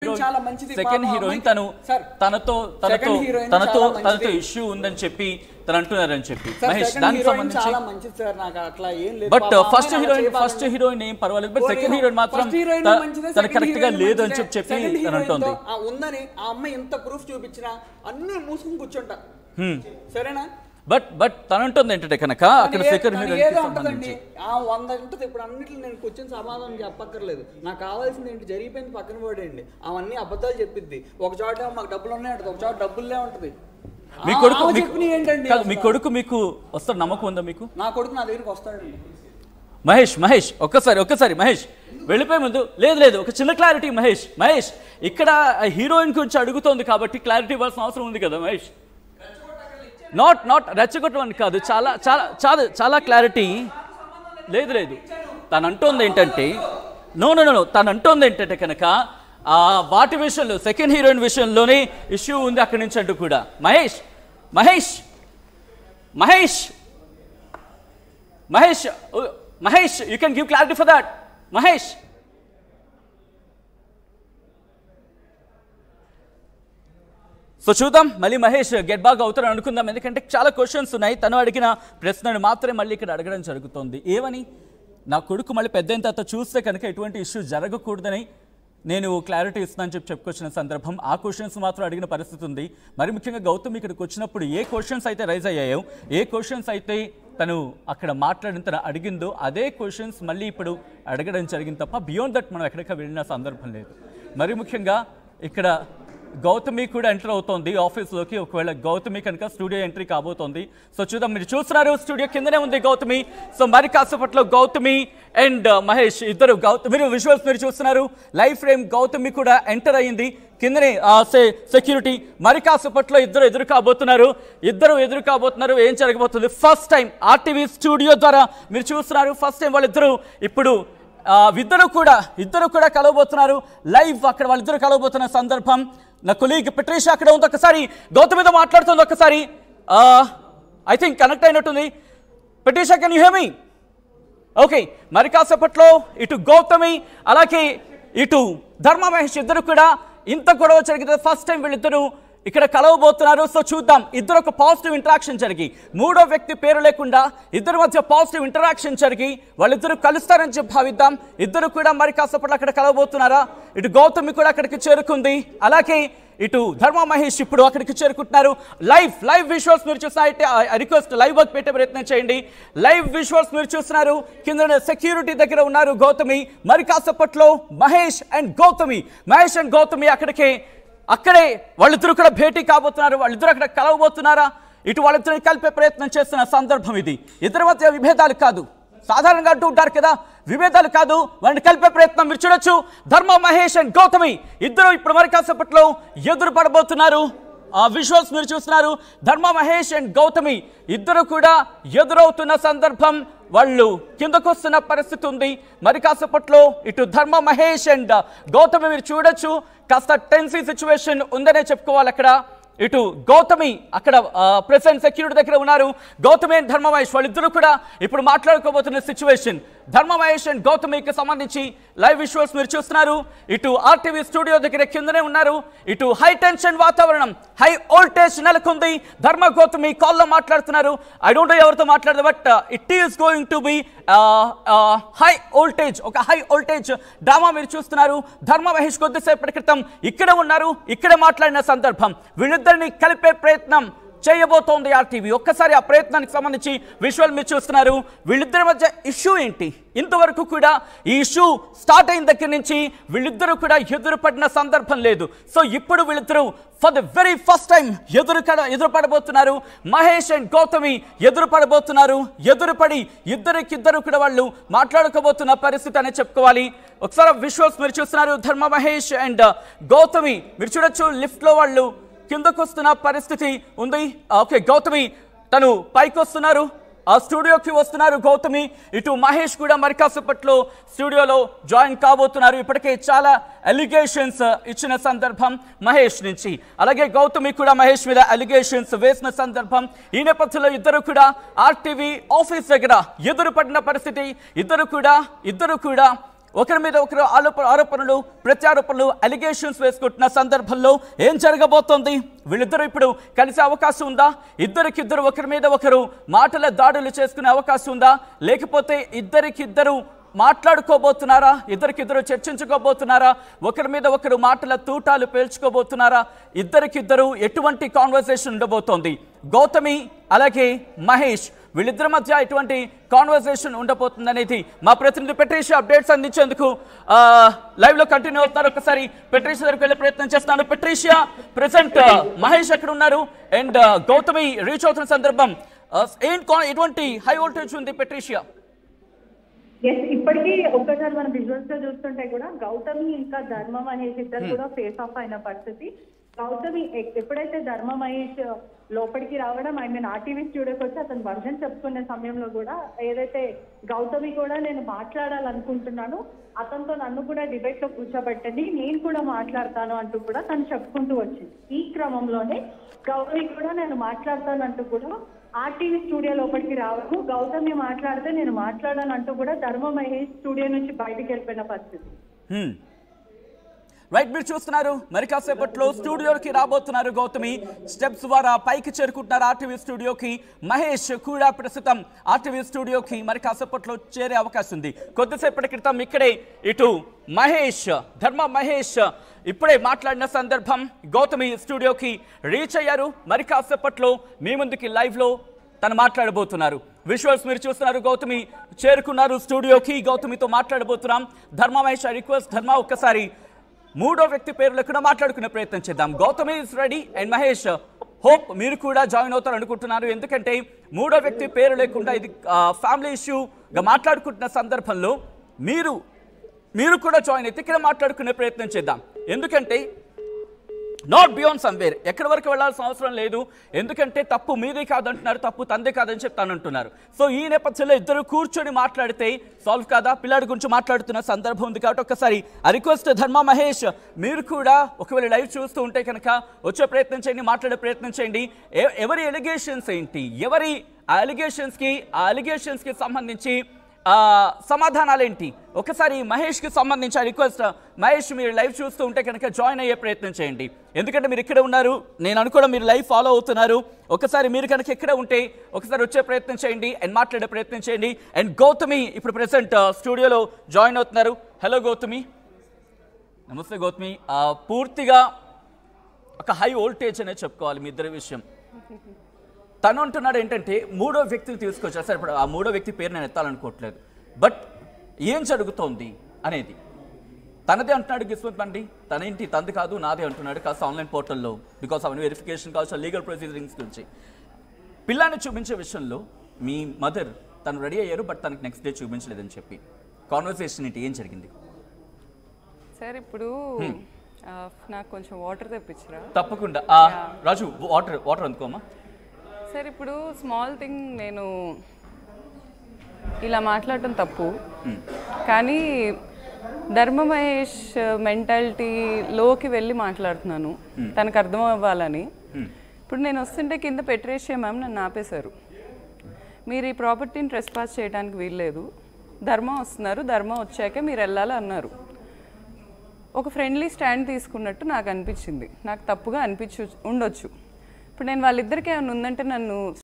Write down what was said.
Second heroine తనతో issue ఉందని చెప్పి తను అంటున్నారని చెప్పి మహేష్ దానికి సంబంధించి బట్ ఫస్ట్ హీరోయిన్ ఏం పర్వాలేదు బట్ సెకండ్ హీరోయిన్ మాత్రం తన కరెక్ట్ గా లేదు అని చెప్పి తను అంటుంది ఉందని ఆ అమ్మాయి ఎంత ప్రూఫ్ చూపించినా అన్ని మూసుకుని కూర్చుంటా సరేనా బట్ తను ఉంటుంది ఏంటంటే కనుక అక్కడ సెకండ్ హీరోయిన్ ఉంటుందండి ఆ 100 ఉంటుంది ఇప్పుడు అన్నిట్లో నేను క్వశ్చన్ సమాధానం చెప్పక్కర్లేదు నాకు కావాల్సింది ఏంటి జరిగిపోయింది పక్కన పడేయండి అవన్నీ అబద్ధాలు చెప్పిద్ది ఒక చోట మాకు డబ్బులు ఉన్నాయంటది ఒక చోట డబ్బులే ఉంటది మీ కొడుకు మీకు వస్తాడు నమ్మకం ఉందా మీకు నా కొడుకు నా దగ్గరికి వస్తాడండి మహేష్ ఒక్కసారి మహేష్ వెళ్ళిపోయే ముందు లేదు ఒక చిన్న క్లారిటీ మహేష్ ఇక్కడ హీరోయిన్ గురించి అడుగుతోంది కాబట్టి క్లారిటీ ఇవ్వాల్సిన అవసరం ఉంది కదా మహేష్ నాట్ రెచ్చగొట్టమని కాదు చాలా క్లారిటీ లేదు తను అంటోంది ఏంటంటే తను అంటోంది ఏంటంటే కనుక వాటి విషయంలో సెకండ్ హీరోయిన్ విషయంలోనే ఇష్యూ ఉంది అక్కడి నుంచి అంటూ కూడా Mahesh you can give clarity for that Mahesh so చూద్దాం మళ్ళీ మహేష్ గెట్ బాగా అవుతారని అనుకుందాం ఎందుకంటే చాలా క్వశ్చన్స్ ఉన్నాయి తను అడిగిన ప్రశ్నను మాత్రమే మళ్ళీ ఇక్కడ అడగడం జరుగుతుంది ఏమని నా కొడుకు మళ్ళీ పెద్ద అయిన తర్వాత చూస్తే కనుక ఎటువంటి ఇష్యూ జరగకూడదని నేను క్లారిటీ ఇస్తున్నాను చెప్పుకొచ్చిన సందర్భం ఆ క్వశ్చన్స్ మాత్రం అడిగిన పరిస్థితి ఉంది మరి ముఖ్యంగా గౌతమ్ ఇక్కడికి వచ్చినప్పుడు ఏ క్వశ్చన్స్ అయితే రైజ్ అయ్యాయో ఏ క్వశ్చన్స్ అయితే తను అక్కడ మాట్లాడిన తను అడిగిందో అదే క్వశ్చన్స్ మళ్ళీ ఇప్పుడు అడగడం జరిగింది తప్ప బియాండ్ దట్ మనం ఎక్కడికి వెళ్ళిన సందర్భం లేదు మరి ముఖ్యంగా ఇక్కడ గౌతమి కూడా ఎంటర్ అవుతోంది ఆఫీస్లోకి ఒకవేళ గౌతమి కనుక స్టూడియో ఎంట్రీ కాబోతోంది సో చూద్దాం మీరు చూస్తున్నారు స్టూడియో కిందనే ఉంది గౌతమి సో మరి కాసేపట్లో గౌతమి అండ్ మహేష్ ఇద్దరు మీరు విజువల్స్ మీరు చూస్తున్నారు లైవ్ ఫ్రేమ్ గౌతమి కూడా ఎంటర్ అయ్యింది కిందనే సెక్యూరిటీ మరి కాసేపట్లో ఇద్దరు ఎదురు కాబోతున్నారు ఏం జరగబోతుంది ఫస్ట్ టైం ఆర్టీవీ స్టూడియో ద్వారా మీరు చూస్తున్నారు ఫస్ట్ టైం వాళ్ళిద్దరూ ఇప్పుడు ఇద్దరు కూడా కలవబోతున్నారు లైవ్ అక్కడ వాళ్ళిద్దరు కలవబోతున్న సందర్భం నా కొలీగ్ పెట్రీషా అక్కడ ఉంది ఒకసారి గౌతమితో మాట్లాడుతుంది ఒకసారి ఐ థింక్ కనెక్ట్ అయినట్టుంది Patricia can you hear me okay మరి కాసేపట్లో ఇటు గౌతమి అలాగే ఇటు ధర్మ మహేష్ ఇద్దరు కూడా ఇంత గొడవ జరిగితే ఫస్ట్ టైం వీళ్ళిద్దరూ ఇక్కడ కలవబోతున్నారు సో చూద్దాం ఇద్దరు ఒక పాజిటివ్ ఇంటరాక్షన్ జరిగి మూడో వ్యక్తి పేరు లేకుండా ఇద్దరి మధ్య పాజిటివ్ ఇంటరాక్షన్ జరిగి వాళ్ళిద్దరూ కలుస్తారని చెప్పి భావిద్దాం ఇద్దరు కూడా మరి కాసేపట్లో అక్కడ కలవబోతున్నారా ఇటు గౌతమి కూడా అక్కడికి చేరుకుంది అలాగే ఇటు ధర్మ మహేష్ ఇప్పుడు అక్కడికి చేరుకుంటున్నారు లైవ్ విజువల్స్ మీరు చూసినట్టే రిక్వెస్ట్ లైవ్ వర్క్ పెట్టే ప్రయత్నం చేయండి లైవ్ విజువల్స్ మీరు చూస్తున్నారు కింద సెక్యూరిటీ దగ్గర ఉన్నారు గౌతమి మరి కాసేపట్లో మహేష్ అండ్ గౌతమి అక్కడే వాళ్ళిద్దరూ కూడా భేటీ కాబోతున్నారు వాళ్ళిద్దరూ అక్కడ కలవబోతున్నారా ఇటు వాళ్ళిద్దరిని కలిపే ప్రయత్నం చేస్తున్న సందర్భం ఇది ఇద్దరి మధ్య విభేదాలు కాదు సాధారణంగా అంటూ ఉంటారు కదా విభేదాలు కాదు వాళ్ళని కలిపే ప్రయత్నం మీరు చూడొచ్చు ధర్మ మహేష్ అండ్ గౌతమి ఇద్దరు ఇప్పుడు మరి కాసేపట్లో ఎదురు పడబోతున్నారు విజువల్స్ మీరు చూస్తున్నారు ధర్మ మహేష్ అండ్ గౌతమి ఇద్దరు కూడా ఎదురవుతున్న సందర్భం వాళ్ళు కిందకు వస్తున్న పరిస్థితి ఉంది మరి కాసేపట్లో ఇటు ధర్మ మహేష్ అండ్ గౌతమి మీరు చూడొచ్చు కాస్త టెన్సీ సిచ్యువేషన్ ఉందనే చెప్పుకోవాలి అక్కడ ఇటు గౌతమి అక్కడ ప్రెసిడెంట్ సెక్యూరిటీ దగ్గర ఉన్నారు గౌతమి అండ్ ధర్మ మహేష్ వాళ్ళిద్దరూ కూడా ఇప్పుడు మాట్లాడుకోబోతున్న సిచ్యువేషన్ ధర్మ మహేష్ అండ్ గౌతమికి సంబంధించి లైవ్ విజువల్స్ మీరు చూస్తున్నారు ఇటు ఆర్టీవీ స్టూడియో దగ్గర కిందనే ఉన్నారు ఇటు హై టెన్షన్ వాతావరణం హై వోల్టేజ్ నెలకొంది ధర్మ గౌతమి కాల్లో మాట్లాడుతున్నారు ఐ డోంట్ నో ఎవరితో మాట్లాడదు but it is going to be high voltage drama మీరు చూస్తున్నారు ధర్మ మహేష్ కొద్దిసేపటి క్రితం ఇక్కడ ఉన్నారు ఇక్కడ మాట్లాడిన సందర్భం వీళ్ళిద్దరిని కలిపే ప్రయత్నం చేయబోతోంది ఆర్టీవీ ఒక్కసారి ఆ ప్రయత్నానికి సంబంధించి విజువల్ మీరు చూస్తున్నారు వీళ్ళిద్దరి మధ్య ఇష్యూ ఏంటి ఇంతవరకు కూడా ఈ ఇష్యూ స్టార్ట్ అయిన దగ్గర నుంచి వీళ్ళిద్దరూ కూడా ఎదురుపడిన సందర్భం లేదు సో ఇప్పుడు వీళ్ళిద్దరూ for the very first time ఎదురుపడబోతున్నారు మహేష్ అండ్ గౌతమి ఎదురుపడి ఇద్దరు కూడా వాళ్ళు మాట్లాడుకోబోతున్న పరిస్థితి అనే చెప్పుకోవాలి ఒకసారి విజువల్స్ మీరు చూస్తున్నారు ధర్మ మహేష్ అండ్ గౌతమి మీరు చూడొచ్చు లిఫ్ట్ లో వాళ్ళు కిందకు వస్తున్న పరిస్థితి ఉంది ఓకే గౌతమి తను పైకి వస్తున్నారు ఆ స్టూడియోకి వస్తున్నారు గౌతమి ఇటు మహేష్ కూడా మరి కాసేపట్లో స్టూడియోలో జాయిన్ కాబోతున్నారు ఇప్పటికే చాలా అలిగేషన్స్ ఇచ్చిన సందర్భం మహేష్ నుంచి అలాగే గౌతమి కూడా మహేష్ మీద అలిగేషన్స్ వేసిన సందర్భం ఈ నేపథ్యంలో ఇద్దరు కూడా ఆర్టీవీ ఆఫీస్ దగ్గర ఎదురుపడిన పరిస్థితి ఇద్దరు కూడా ఒకరి మీద ఒకరు ఆరోపణలు ప్రత్యారోపణలు అలిగేషన్స్ వేసుకుంటున్న సందర్భంలో ఏం జరగబోతోంది? వీళ్ళిద్దరూ ఇప్పుడు కలిసే అవకాశం ఉందా? ఇద్దరికిద్దరు ఒకరి మీద ఒకరు మాటల దాడులు చేసుకునే అవకాశం ఉందా? లేకపోతే ఇద్దరికిద్దరు మాట్లాడుకోబోతున్నారా? ఇద్దరికిద్దరు చర్చించుకోబోతున్నారా? ఒకరి మీద ఒకరు మాటల తూటాలు పేల్చుకోబోతున్నారా? ఇద్దరికిద్దరు ఎటువంటి కాన్వర్సేషన్ ఉండబోతోంది? గౌతమి అలాగే మహేష్ వీళ్ళిద్దరి మధ్య ఎటువంటి కాన్వర్సేషన్ ఉండబోతుంది అనేది మా ప్రతినిధి పెట్రీషియా అప్డేట్స్ అందించేందుకు లైవ్ లో కంటిన్యూ అవుతున్నారు. ఒకసారి పెట్రీషియా దగ్గరికి వెళ్ళే ప్రయత్నం చేస్తున్నాను. పెట్రీషియా, ప్రెసెంట్ మహేష్ ఎక్కడ ఉన్నారు అండ్ గౌతమి రీచ్ అవుతున్న సందర్భం ఎటువంటి హై వోల్టేజ్ ఉంది పెట్రీషియా? ఇప్పటికీ ఒక్కసారి మనం విజువల్స్ లో చూస్తుంటే కూడా గౌతమి ఇంకా ధర్మ మహేష్ ఇద్దరు కూడా ఫేస్ ఆఫ్ అయిన పరిస్థితి. గౌతమి ఎప్పుడైతే ధర్మ మహేష్ లోపలికి రావడం ఆర్టీవీ స్టూడియోకి వచ్చి అతను వర్జన్ చెప్పుకునే సమయంలో కూడా ఏదైతే గౌతమి కూడా నేను మాట్లాడాలనుకుంటున్నాను, అతనితో నన్ను కూడా డిబేట్ లో కూర్చోబెట్టండి, నేను కూడా మాట్లాడతాను అంటూ కూడా తను చెప్పుకుంటూ వచ్చింది. ఈ క్రమంలోనే గౌతమి కూడా నేను మాట్లాడతానంటూ కూడా ఆర్టీవీ స్టూడియో లోపలికి రావడము, గౌతమి మాట్లాడితే నేను మాట్లాడానంటూ కూడా ధర్మ మహేష్ స్టూడియో నుంచి బయటికి వెళ్ళిపోయిన పరిస్థితి. రైట్, మీరు చూస్తున్నారు మరి కాసేపట్లో స్టూడియోకి రాబోతున్నారు గౌతమి. స్టెప్స్ ద్వారా పైకి చేరుకుంటున్నారు ఆర్టీవీ స్టూడియోకి. మహేష్ కూడా ప్రస్తుతం ఆర్టీవీ స్టూడియోకి మరి కాసేపట్లో చేరే అవకాశం ఉంది. కొద్దిసేపటి క్రితం ఇక్కడే ఇటు ధర్మ మహేష్ ఇప్పుడే మాట్లాడిన సందర్భం గౌతమి స్టూడియోకి రీచ్ అయ్యారు. మరి కాసేపట్లో మీ ముందుకి లైవ్ లో తను మాట్లాడబోతున్నారు. విజువల్స్ మీరు చూస్తున్నారు. గౌతమి చేరుకున్నారు స్టూడియోకి. గౌతమితో మాట్లాడబోతున్నాం. ధర్మ మహేష్ రిక్వెస్ట్, ధర్మ ఒక్కసారి మూడో వ్యక్తి పేరు లేకుండా మాట్లాడుకునే ప్రయత్నం చేద్దాం. Gautami is ready and Mahesh hope మీరు కూడా జాయిన్ అవుతారు అనుకుంటున్నారు. ఎందుకంటే మూడో వ్యక్తి పేరు లేకుండా ఇది ఫ్యామిలీ ఇష్యూగా మాట్లాడుకుంటున్న సందర్భంలో మీరు కూడా జాయిన్ అయితే ఇక్కడ మాట్లాడుకునే ప్రయత్నం చేద్దాం. ఎందుకంటే నాట్ బియాండ్ సమ్వేర్, ఎక్కడి వరకు వెళ్లాల్సిన అవసరం లేదు. ఎందుకంటే తప్పు మీదే కాదంటున్నారు, తప్పు తందే కాదని చెప్తానంటున్నారు. సో ఈ నేపథ్యంలో ఇద్దరు కూర్చొని మాట్లాడితే సాల్వ్ కాదా? పిల్లాడి గురించి మాట్లాడుతున్న సందర్భం ఉంది కాబట్టి ఒక్కసారి ఆ రిక్వెస్ట్ ధర్మ మహేష్ మీరు కూడా ఒకవేళ లైవ్ చూస్తూ ఉంటే కనుక వచ్చే ప్రయత్నం చేయండి, మాట్లాడే ప్రయత్నం చేయండి. ఎవరి ఎలిగేషన్స్ ఏంటి, ఎవరి ఆ ఎలిగేషన్స్కి సంబంధించి సమాధానాలేంటి? ఒకసారి మహేష్కి సంబంధించి రిక్వెస్ట్, మహేష్ మీరు లైవ్ చూస్తూ ఉంటే కనుక జాయిన్ అయ్యే ప్రయత్నం చేయండి. ఎందుకంటే మీరు ఇక్కడ ఉన్నారు, నేను అనుకోవడం మీరు లైవ్ ఫాలో అవుతున్నారు. ఒకసారి మీరు కనుక ఇక్కడ ఉంటే ఒకసారి వచ్చే ప్రయత్నం చేయండి అండ్ మాట్లాడే ప్రయత్నం చేయండి. అండ్ గౌతమి ఇప్పుడు ప్రెసెంట్ స్టూడియోలో జాయిన్ అవుతున్నారు. హలో గౌతమి. నమస్తే గౌతమి. పూర్తిగా ఒక హై వోల్టేజ్ అనేది చెప్పుకోవాలి మీ ఇద్దరి విషయం. తను అంటున్నాడు ఏంటంటే మూడో వ్యక్తిని తీసుకొచ్చారు. సరే, ఇప్పుడు ఆ మూడో వ్యక్తి పేరు నేను ఎత్తాలనుకోవట్లేదు, బట్ ఏం జరుగుతోంది అనేది తనదే అంటున్నాడు గిస్మత్ బండి. తనేంటి తంది కాదు నాదే అంటున్నాడు కాస్త ఆన్లైన్ పోర్టల్లో, బికాస్ అవన్నీ వెరిఫికేషన్ కావచ్చు, లీగల్ ప్రొసీజరింగ్స్ గురించి. పిల్లాన్ని చూపించే విషయంలో మీ మదర్ తను రెడీ అయ్యారు, బట్ తనకి నెక్స్ట్ డే చూపించలేదని చెప్పి కాన్వర్సేషన్ ఏంటి, ఏం జరిగింది? సార్ ఇప్పుడు నాకు కొంచెం వాటర్ తెప్పించరా? తప్పకుండా రాజు, వాటర్ అందుకోమా. సార్ ఇప్పుడు స్మాల్ థింగ్, నేను ఇలా మాట్లాడటం తప్పు, కానీ ధర్మ మహేష్ మెంటాలిటీలోకి వెళ్ళి మాట్లాడుతున్నాను తనకు అర్థం అవ్వాలని. ఇప్పుడు నేను వస్తుంటే కింద పెట్రీషియా మ్యామ్ నన్ను ఆపేశారు. మీరు ఈ ప్రాపర్టీని ట్రెస్పాస్ చేయడానికి వీల్లేదు, ధర్మ వస్తున్నారు, ధర్మ వచ్చాక మీరు వెళ్ళాలి అన్నారు. ఒక ఫ్రెండ్లీ స్టాండ్ తీసుకున్నట్టు నాకు అనిపించింది. నాకు తప్పుగా ఉండొచ్చు. ఇప్పుడు నేను వాళ్ళిద్దరికీ ఏమైనా ఉందంటే నన్ను